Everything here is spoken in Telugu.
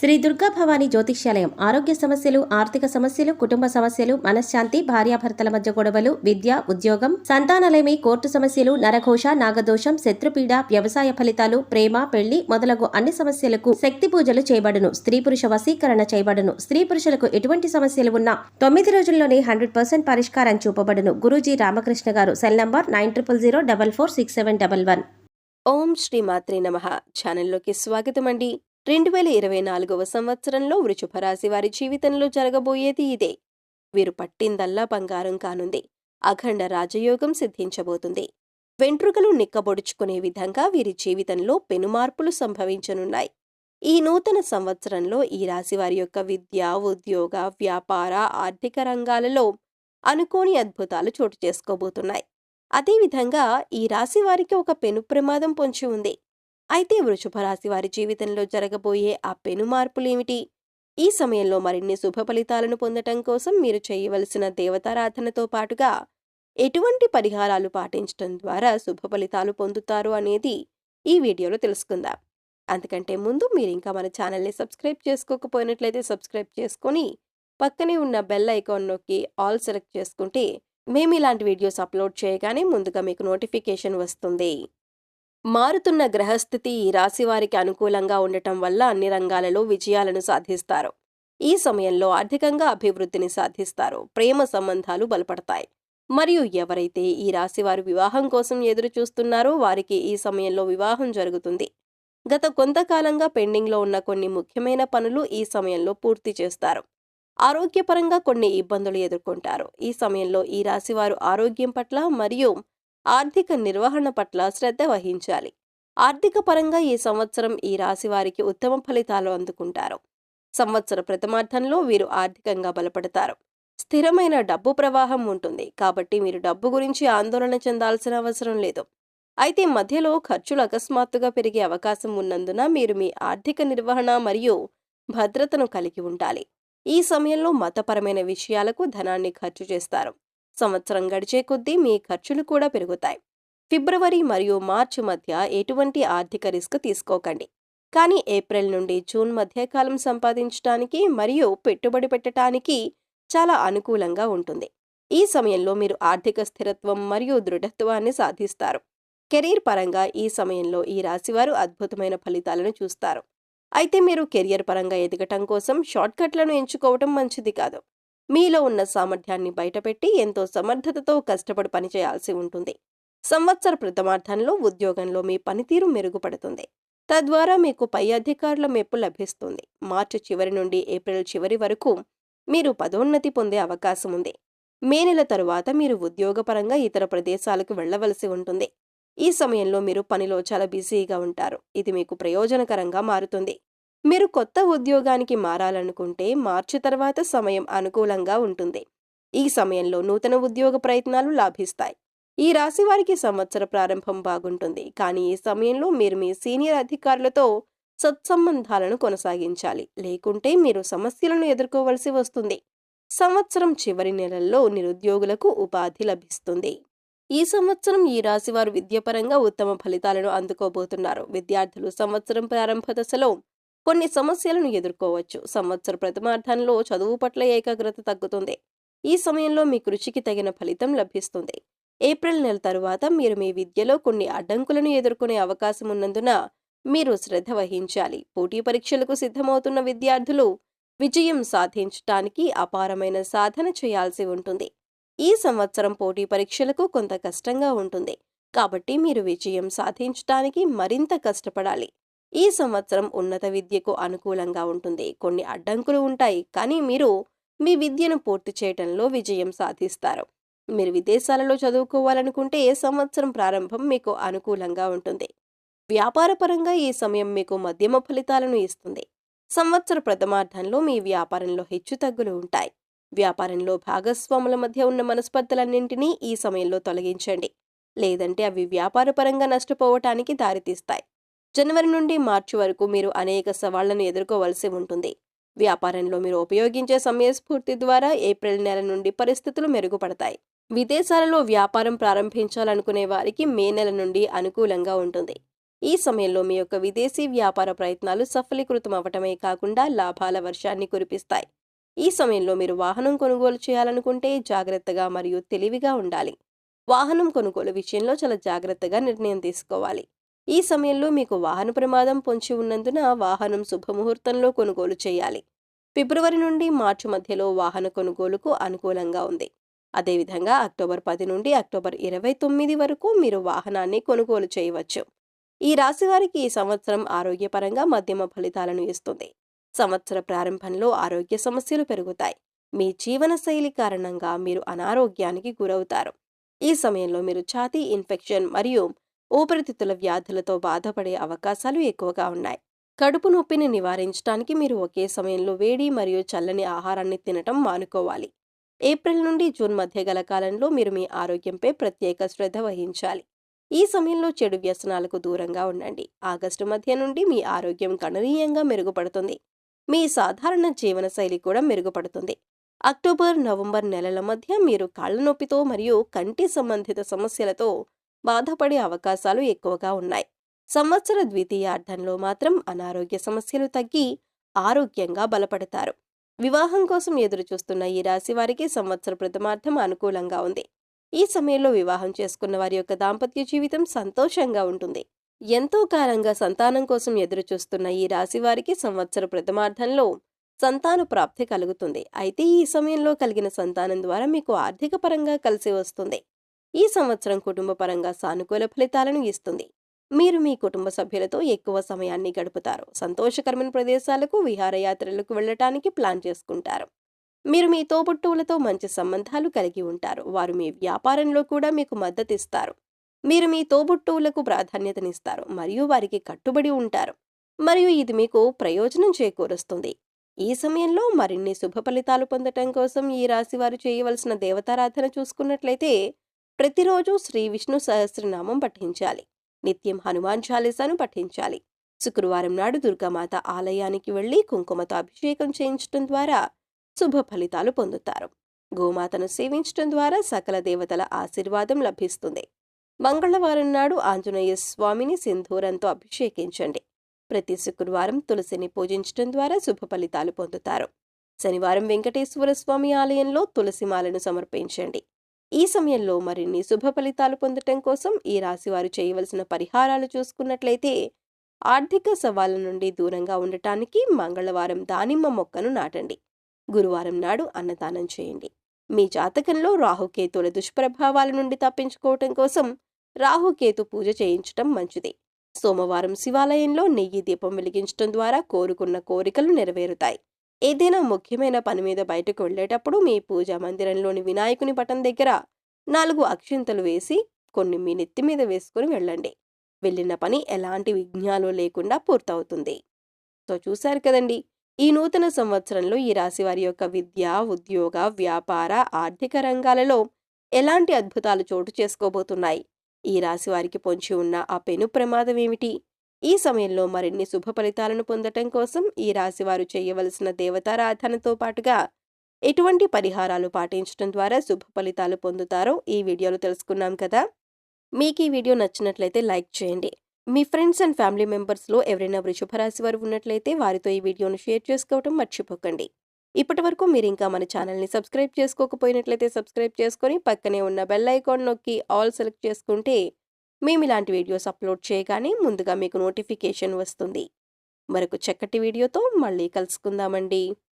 శ్రీ దుర్గా భవానీ జ్యోతిష్యాలయం ఆరోగ్య సమస్యలు, ఆర్థిక సమస్యలు, కుటుంబ సమస్యలు, మనశ్శాంతి, భార్యాభర్తల మధ్య గొడవలు, విద్య, ఉద్యోగం, సంతానలేమి, కోర్టు సమస్యలు, నరఘోష, నాగదోషం, శత్రుపీడ, వ్యవసాయ ఫలితాలు, ప్రేమ, పెళ్లి మొదలగు అన్ని సమస్యలకు శక్తి పూజలు చేయబడును. స్త్రీ పురుష వశీకరణ చేయబడును. స్త్రీ పురుషులకు ఎటువంటి సమస్యలు ఉన్నా 9 రోజుల్లోనే 100% పరిష్కారం చూపబడును. గురూజీ రామకృష్ణ గారు. Cell number 9000446711. ఓం శ్రీ మాత్రే నమః. ఛానల్లోకి స్వాగతం అండి. 2024వ సంవత్సరంలో వృషభ రాశి వారి జీవితంలో జరగబోయేది ఇదే. వీరు పట్టిందల్లా బంగారం కానుంది. అఖండ రాజయోగం సిద్ధించబోతుంది. వెంట్రుకలు నిక్కబొడుచుకునే విధంగా వీరి జీవితంలో పెనుమార్పులు సంభవించనున్నాయి. ఈ నూతన సంవత్సరంలో ఈ రాశి వారి యొక్క విద్య, ఉద్యోగ, వ్యాపార, ఆర్థిక రంగాలలో అనుకోని అద్భుతాలు చోటు చేసుకోబోతున్నాయి. అదేవిధంగా ఈ రాశి వారికి ఒక పెను ప్రమాదం పొంచి ఉంది. అయితే వృషభ రాశి వారి జీవితంలో జరగబోయే ఆ పెను మార్పులేమిటి? ఈ సమయంలో మరిన్ని శుభ ఫలితాలను పొందటం కోసం మీరు చేయవలసిన దేవతారాధనతో పాటుగా ఎటువంటి పరిహారాలు పాటించడం ద్వారా శుభ ఫలితాలు పొందుతారు అనేది ఈ వీడియోలో తెలుసుకుందాం. అందుకంటే ముందు మీరు ఇంకా మన ఛానల్ని సబ్స్క్రైబ్ చేసుకోకపోయినట్లయితే సబ్స్క్రైబ్ చేసుకొని పక్కనే ఉన్న బెల్ ఐకాన్ నొక్కి ఆల్ సెలెక్ట్ చేసుకుంటే మేము ఇలాంటి వీడియోస్ అప్లోడ్ చేయగానే ముందుగా మీకు నోటిఫికేషన్ వస్తుంది. మారుతున్న గ్రహస్థితి ఈ రాశి వారికి అనుకూలంగా ఉండటం వల్ల అన్ని రంగాలలో విజయాలను సాధిస్తారు. ఈ సమయంలో ఆర్థికంగా అభివృద్ధిని సాధిస్తారు. ప్రేమ సంబంధాలు బలపడతాయి. మరియు ఎవరైతే ఈ రాశి వారు వివాహం కోసం ఎదురు చూస్తున్నారో వారికి ఈ సమయంలో వివాహం జరుగుతుంది. గత కొంతకాలంగా పెండింగ్లో ఉన్న కొన్ని ముఖ్యమైన పనులు ఈ సమయంలో పూర్తి చేస్తారు. ఆరోగ్యపరంగా కొన్ని ఇబ్బందులు ఎదుర్కొంటారు. ఈ సమయంలో ఈ రాశి వారు ఆరోగ్యం పట్ల మరియు ఆర్థిక నిర్వహణ పట్ల శ్రద్ధ వహించాలి. ఆర్థిక పరంగా ఈ సంవత్సరం ఈ రాశి వారికి ఉత్తమ ఫలితాలు అందుకుంటారు. సంవత్సర ప్రథమార్థంలో వీరు ఆర్థికంగా బలపడతారు. స్థిరమైన డబ్బు ప్రవాహం ఉంటుంది. కాబట్టి మీరు డబ్బు గురించి ఆందోళన చెందాల్సిన అవసరం లేదు. అయితే మధ్యలో ఖర్చులు అకస్మాత్తుగా పెరిగే అవకాశం ఉన్నందున మీరు మీ ఆర్థిక నిర్వహణ మరియు భద్రతను కలిగి ఉండాలి. ఈ సమయంలో మతపరమైన విషయాలకు ధనాన్ని ఖర్చు చేస్తారు. సంవత్సరం గడిచే కొద్దీ మీ ఖర్చులు కూడా పెరుగుతాయి. ఫిబ్రవరి మరియు మార్చి మధ్య ఎటువంటి ఆర్థిక రిస్క్ తీసుకోకండి. కానీ ఏప్రిల్ నుండి జూన్ మధ్య కాలం సంపాదించడానికి మరియు పెట్టుబడి పెట్టడానికి చాలా అనుకూలంగా ఉంటుంది. ఈ సమయంలో మీరు ఆర్థిక స్థిరత్వం మరియు దృఢత్వాన్ని సాధిస్తారు. కెరీర్ పరంగా ఈ సమయంలో ఈ రాశివారు అద్భుతమైన ఫలితాలను చూస్తారు. అయితే మీరు కెరియర్ పరంగా ఎదగటం కోసం షార్ట్కట్లను ఎంచుకోవటం మంచిది కాదు. మీలో ఉన్న సామర్థ్యాన్ని బయటపెట్టి ఎంతో సమర్థతతో కష్టపడి పనిచేయాల్సి ఉంటుంది. సంవత్సర ప్రథమార్థంలో ఉద్యోగంలో మీ పనితీరు మెరుగుపడుతుంది. తద్వారా మీకు పై అధికారుల మెప్పు లభిస్తుంది. మార్చి చివరి నుండి ఏప్రిల్ చివరి వరకు మీరు పదోన్నతి పొందే అవకాశం ఉంది. మే నెల తరువాత మీరు ఉద్యోగపరంగా ఇతర ప్రదేశాలకు వెళ్లవలసి ఉంటుంది. ఈ సమయంలో మీరు పనిలో చాలా బిజీగా ఉంటారు. ఇది మీకు ప్రయోజనకరంగా మారుతుంది. మీరు కొత్త ఉద్యోగానికి మారాలనుకుంటే మార్చి తర్వాత సమయం అనుకూలంగా ఉంటుంది. ఈ సమయంలో నూతన ఉద్యోగ ప్రయత్నాలు లాభిస్తాయి. ఈ రాశి వారికి సంవత్సర ప్రారంభం బాగుంటుంది. కానీ ఈ సమయంలో మీరు మీ సీనియర్ అధికారులతో సత్సంబంధాలను కొనసాగించాలి. లేకుంటే మీరు సమస్యలను ఎదుర్కోవలసి వస్తుంది. సంవత్సరం చివరి నెలల్లో నిరుద్యోగులకు ఉపాధి లభిస్తుంది. ఈ సంవత్సరం ఈ రాశి వారు విద్యాపరంగా ఉత్తమ ఫలితాలను అందుకోబోతున్నారు. విద్యార్థులు సంవత్సరం ప్రారంభ దశలో కొన్ని సమస్యలను ఎదుర్కోవచ్చు. సంవత్సర ప్రథమార్థంలో చదువు పట్ల ఏకాగ్రత తగ్గుతుంది. ఈ సమయంలో మీ కృషికి తగిన ఫలితం లభిస్తుంది. ఏప్రిల్ నెల తరువాత మీరు మీ విద్యలో కొన్ని అడ్డంకులను ఎదుర్కొనే అవకాశం ఉన్నందున మీరు శ్రద్ధ వహించాలి. పోటీ పరీక్షలకు సిద్ధమవుతున్న విద్యార్థులు విజయం సాధించటానికి అపారమైన సాధన చేయాల్సి ఉంటుంది. ఈ సంవత్సరం పోటీ పరీక్షలకు కొంత కష్టంగా ఉంటుంది. కాబట్టి మీరు విజయం సాధించటానికి మరింత కష్టపడాలి. ఈ సంవత్సరం ఉన్నత విద్యకు అనుకూలంగా ఉంటుంది. కొన్ని అడ్డంకులు ఉంటాయి, కానీ మీరు మీ విద్యను పూర్తి చేయటంలో విజయం సాధిస్తారు. మీరు విదేశాలలో చదువుకోవాలనుకుంటే సంవత్సరం ప్రారంభం మీకు అనుకూలంగా ఉంటుంది. వ్యాపారపరంగా ఈ సమయం మీకు మధ్యమ ఫలితాలను ఇస్తుంది. సంవత్సర ప్రథమార్థంలో మీ వ్యాపారంలో హెచ్చుతగ్గులు ఉంటాయి. వ్యాపారంలో భాగస్వాముల మధ్య ఉన్న మనస్పర్ధలన్నింటినీ ఈ సమయంలో తొలగించండి. లేదంటే అవి వ్యాపారపరంగా నష్టపోవటానికి దారితీస్తాయి. జనవరి నుండి మార్చి వరకు మీరు అనేక సవాళ్లను ఎదుర్కోవలసి ఉంటుంది. వ్యాపారంలో మీరు ఉపయోగించే సమయస్ఫూర్తి ద్వారా ఏప్రిల్ నెల నుండి పరిస్థితులు మెరుగుపడతాయి. విదేశాలలో వ్యాపారం ప్రారంభించాలనుకునే వారికి మే నెల నుండి అనుకూలంగా ఉంటుంది. ఈ సమయంలో మీ యొక్క విదేశీ వ్యాపార ప్రయత్నాలు సఫలీకృతం అవ్వటమే కాకుండా లాభాల వర్షాన్ని కురిపిస్తాయి. ఈ సమయంలో మీరు వాహనం కొనుగోలు చేయాలనుకుంటే జాగ్రత్తగా మరియు తెలివిగా ఉండాలి. వాహనం కొనుగోలు విషయంలో చాలా జాగ్రత్తగా నిర్ణయం తీసుకోవాలి. ఈ సమయంలో మీకు వాహన ప్రమాదం పొంచి ఉన్నందున వాహనం శుభముహూర్తంలో కొనుగోలు చేయాలి. ఫిబ్రవరి నుండి మార్చి మధ్యలో వాహన కొనుగోలుకు అనుకూలంగా ఉంది. అదేవిధంగా అక్టోబర్ 10 నుండి అక్టోబర్ 29 వరకు మీరు వాహనాన్ని కొనుగోలు చేయవచ్చు. ఈ రాశి వారికి ఈ సంవత్సరం ఆరోగ్యపరంగా మధ్యమ ఫలితాలను ఇస్తుంది. సంవత్సర ప్రారంభంలో ఆరోగ్య సమస్యలు పెరుగుతాయి. మీ జీవన శైలి కారణంగా మీరు అనారోగ్యానికి గురవుతారు. ఈ సమయంలో మీరు ఛాతీ ఇన్ఫెక్షన్ మరియు ఊపిరితిత్తుల వ్యాధులతో బాధపడే అవకాశాలు ఎక్కువగా ఉన్నాయి. కడుపు నొప్పిని నివారించడానికి మీరు ఒకే సమయంలో వేడి మరియు చల్లని ఆహారాన్ని తినటం మానుకోవాలి. ఏప్రిల్ నుండి జూన్ మధ్య గల కాలంలో మీరు మీ ఆరోగ్యంపై ప్రత్యేక శ్రద్ధ వహించాలి. ఈ సమయంలో చెడు వ్యసనాలకు దూరంగా ఉండండి. ఆగస్టు మధ్య నుండి మీ ఆరోగ్యం గణనీయంగా మెరుగుపడుతుంది. మీ సాధారణ జీవనశైలి కూడా మెరుగుపడుతుంది. అక్టోబర్, నవంబర్ నెలల మధ్య మీరు కాళ్ల నొప్పితో మరియు కంటి సంబంధిత సమస్యలతో బాధపడే అవకాశాలు ఎక్కువగా ఉన్నాయి. సంవత్సర ద్వితీయార్థంలో మాత్రం అనారోగ్య సమస్యలు తగ్గి ఆరోగ్యంగా బలపడతారు. వివాహం కోసం ఎదురుచూస్తున్న ఈ రాశి వారికి సంవత్సర ప్రథమార్థం అనుకూలంగా ఉంది. ఈ సమయంలో వివాహం చేసుకున్న వారి యొక్క దాంపత్య జీవితం సంతోషంగా ఉంటుంది. ఎంతో కాలంగా సంతానం కోసం ఎదురుచూస్తున్న ఈ రాశి వారికి సంవత్సర ప్రథమార్థంలో సంతాన ప్రాప్తి కలుగుతుంది. అయితే ఈ సమయంలో కలిగిన సంతానం ద్వారా మీకు ఆర్థిక పరంగా కలిసి వస్తుంది. ఈ సంవత్సరం కుటుంబ పరంగా సానుకూల ఫలితాలను ఇస్తుంది. మీరు మీ కుటుంబ సభ్యులతో ఎక్కువ సమయాన్ని గడుపుతారు. సంతోషకరమైన ప్రదేశాలకు, విహారయాత్రలకు వెళ్ళటానికి ప్లాన్ చేసుకుంటారు. మీరు మీ తోబుట్టువులతో మంచి సంబంధాలు కలిగి ఉంటారు. వారు మీ వ్యాపారంలో కూడా మీకు మద్దతిస్తారు. మీరు మీ తోబుట్టువులకు ప్రాధాన్యతనిస్తారు మరియు వారికి కట్టుబడి ఉంటారు మరియు ఇది మీకు ప్రయోజనం చేకూరుస్తుంది. ఈ సమయంలో మరిన్ని శుభ ఫలితాలు పొందటం కోసం ఈ రాశి వారు చేయవలసిన దేవతారాధన చూసుకున్నట్లయితే ప్రతిరోజు శ్రీ విష్ణు సహస్రనామం పఠించాలి. నిత్యం హనుమాన్ చాలీసాను పఠించాలి. శుక్రవారం నాడు దుర్గామాత ఆలయానికి వెళ్లి కుంకుమతో అభిషేకం చేయించడం ద్వారా శుభ ఫలితాలు పొందుతారు. గోమాతను సేవించడం ద్వారా సకల దేవతల ఆశీర్వాదం లభిస్తుంది. మంగళవారం నాడు ఆంజనేయ స్వామిని సింధూరంతో అభిషేకించండి. ప్రతి శుక్రవారం తులసిని పూజించడం ద్వారా శుభ ఫలితాలు పొందుతారు. శనివారం వెంకటేశ్వర స్వామి ఆలయంలో తులసిమాలను సమర్పించండి. ఈ సమయంలో మరిన్ని శుభ ఫలితాలు పొందటం కోసం ఈ రాశివారు చేయవలసిన పరిహారాలు చూసుకున్నట్లయితే ఆర్థిక సవాళ్ల నుండి దూరంగా ఉండటానికి మంగళవారం దానిమ్మ మొక్కను నాటండి. గురువారం నాడు అన్నదానం చేయండి. మీ జాతకంలో రాహుకేతుల దుష్ప్రభావాల నుండి తప్పించుకోవటం కోసం రాహుకేతు పూజ చేయించటం మంచిది. సోమవారం శివాలయంలో నెయ్యి దీపం వెలిగించడం ద్వారా కోరుకున్న కోరికలు నెరవేరుతాయి. ఏదైనా ముఖ్యమైన పని మీద బయటకు వెళ్లేటప్పుడు మీ పూజా మందిరంలోని వినాయకుని పటం దగ్గర 4 అక్షింతలు వేసి కొన్ని మీ నెత్తి మీద వేసుకుని వెళ్ళండి. వెళ్ళిన పని ఎలాంటి విఘ్నాలు లేకుండా పూర్తవుతుంది. సో చూశారు కదండి, ఈ నూతన సంవత్సరంలో ఈ రాశి వారి యొక్క విద్య, ఉద్యోగ, వ్యాపార, ఆర్థిక రంగాలలో ఎలాంటి అద్భుతాలు చోటు చేసుకోబోతున్నాయి. ఈ రాశి వారికి పొంచి ఉన్న ఆ పెను ప్రమాదం ఏమిటి? ఈ సమయంలో మరిన్ని శుభ ఫలితాలను పొందటం కోసం ఈ రాశి వారు చేయవలసిన దేవతారాధనతో పాటుగా ఎటువంటి పరిహారాలు పాటించడం ద్వారా శుభ ఫలితాలు పొందుతారో ఈ వీడియోలో తెలుసుకున్నాం కదా. మీకు ఈ వీడియో నచ్చినట్లయితే లైక్ చేయండి. మీ ఫ్రెండ్స్ అండ్ ఫ్యామిలీ మెంబర్స్లో ఎవరైనా వృషభ రాశి వారు ఉన్నట్లయితే వారితో ఈ వీడియోను షేర్ చేసుకోవడం మర్చిపోకండి. ఇప్పటి వరకు మీరు ఇంకా మన ఛానల్ని సబ్స్క్రైబ్ చేసుకోకపోయినట్లయితే సబ్స్క్రైబ్ చేసుకొని పక్కనే ఉన్న బెల్ ఐకాన్ నొక్కి ఆల్ సెలెక్ట్ చేసుకుంటే మేము ఇలాంటి వీడియోస్ అప్లోడ్ చేయగానే ముందుగా మీకు నోటిఫికేషన్ వస్తుంది. మరొక చక్కటి వీడియోతో మళ్ళీ కలుసుకుందామండి.